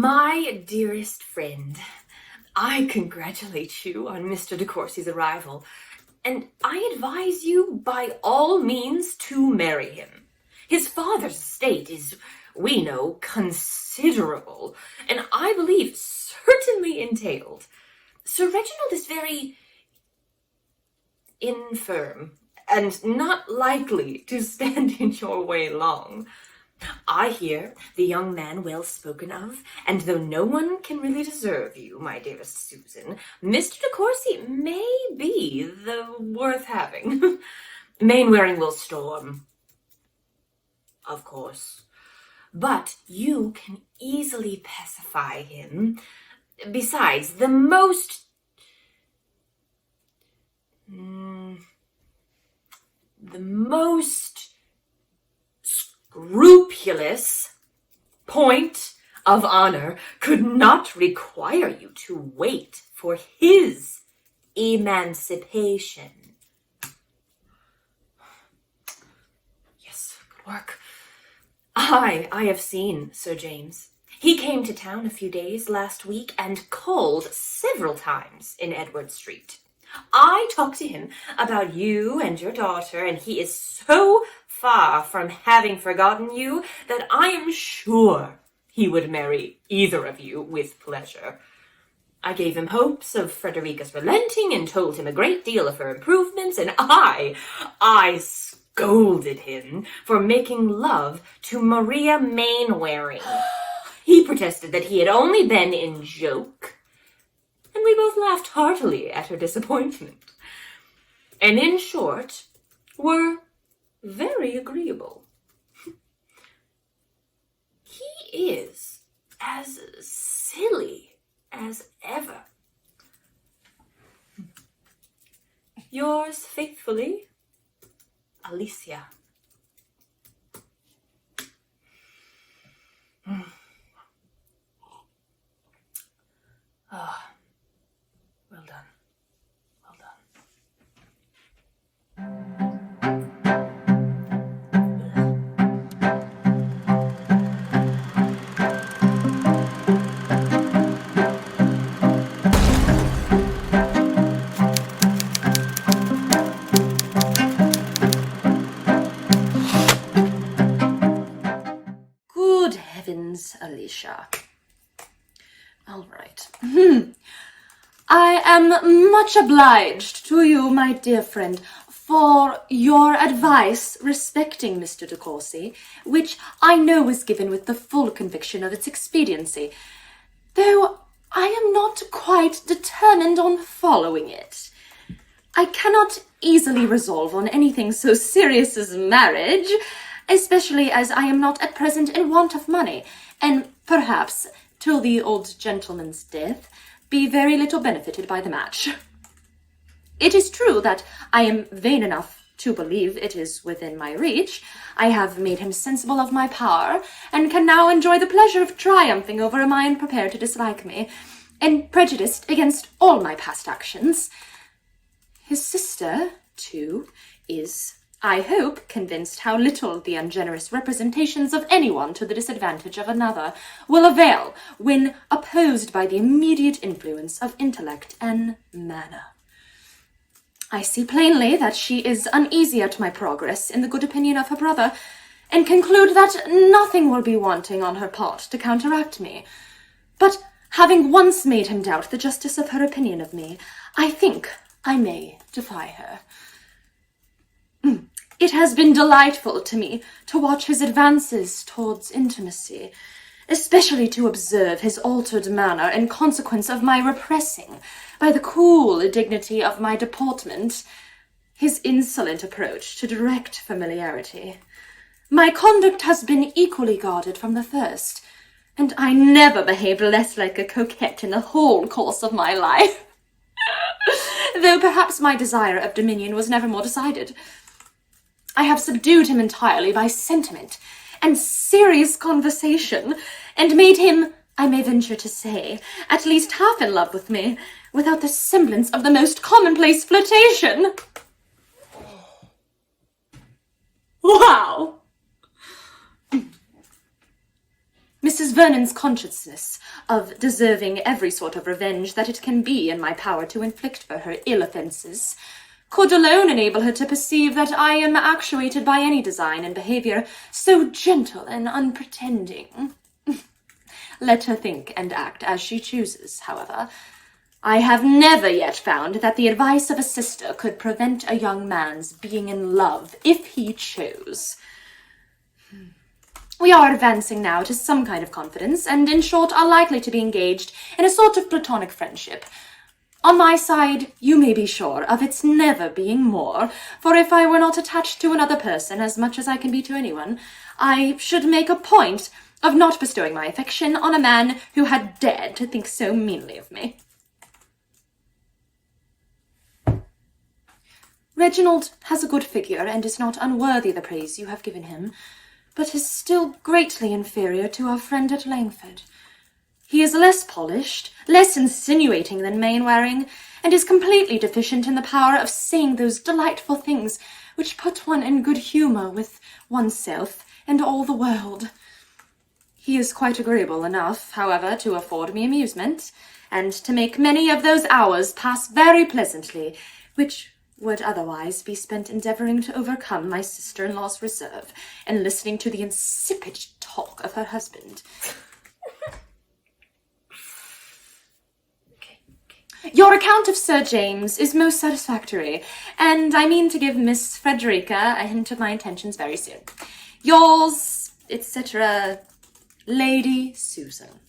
My dearest friend, I congratulate you on Mr. De Courcy's arrival, and I advise you by all means to marry him. His father's estate is, we know, considerable, and I believe certainly entailed. Sir Reginald is very infirm, and not likely to stand in your way long. I hear the young man well spoken of, and though no one can really deserve you, my dearest Susan, Mr. De Courcy may be the worth having. Mainwaring will storm, of course, but you can easily pacify him. Besides, the most scrupulous point of honor could not require you to wait for his emancipation. Yes, good work. I have seen Sir James. He came to town a few days last week and called several times in Edward Street. I talked to him about you and your daughter, and he is so far from having forgotten you that I am sure he would marry either of you with pleasure. I gave him hopes of Frederica's relenting and told him a great deal of her improvements, and I scolded him for making love to Maria Mainwaring. He protested that he had only been in joke, and we both laughed heartily at her disappointment. And in short, were very agreeable. He is as silly as ever. Yours faithfully, Alicia. Ah, well done. Well done. Good heavens, Alicia. All right. I am much obliged to you, my dear friend, for your advice respecting Mr. De Courcy, which I know was given with the full conviction of its expediency, though I am not quite determined on following it. I cannot easily resolve on anything so serious as marriage, especially as I am not at present in want of money, and perhaps, till the old gentleman's death, be very little benefited by the match. It is true that I am vain enough to believe it is within my reach. I have made him sensible of my power, and can now enjoy the pleasure of triumphing over a mind prepared to dislike me, and prejudiced against all my past actions. His sister, too, is, I hope, convinced how little the ungenerous representations of anyone to the disadvantage of another will avail when opposed by the immediate influence of intellect and manner. I see plainly that she is uneasy at my progress in the good opinion of her brother, and conclude that nothing will be wanting on her part to counteract me. But having once made him doubt the justice of her opinion of me, I think I may defy her. It has been delightful to me to watch his advances towards intimacy, especially to observe his altered manner in consequence of my repressing, by the cool dignity of my deportment, his insolent approach to direct familiarity. My conduct has been equally guarded from the first, and I never behaved less like a coquette in the whole course of my life, though perhaps my desire of dominion was never more decided. I have subdued him entirely by sentiment and serious conversation, and made him, I may venture to say, at least half in love with me, without the semblance of the most commonplace flirtation. Wow! Mrs. Vernon's consciousness of deserving every sort of revenge that it can be in my power to inflict for her ill offences could alone enable her to perceive that I am actuated by any design and behaviour so gentle and unpretending. Let her think and act as she chooses, however. I have never yet found that the advice of a sister could prevent a young man's being in love if he chose. We are advancing now to some kind of confidence, and in short are likely to be engaged in a sort of platonic friendship. On my side, you may be sure of its never being more, for if I were not attached to another person as much as I can be to anyone, I should make a point of not bestowing my affection on a man who had dared to think so meanly of me. Reginald has a good figure and is not unworthy the praise you have given him, but is still greatly inferior to our friend at Langford. He is less polished, less insinuating than Mainwaring, and is completely deficient in the power of saying those delightful things which put one in good humour with oneself and all the world. He is quite agreeable enough, however, to afford me amusement, and to make many of those hours pass very pleasantly, which would otherwise be spent endeavouring to overcome my sister-in-law's reserve and listening to the insipid talk of her husband. Okay. Your account of Sir James is most satisfactory, and I mean to give Miss Frederica a hint of my intentions very soon. Yours, etc., Lady Susan.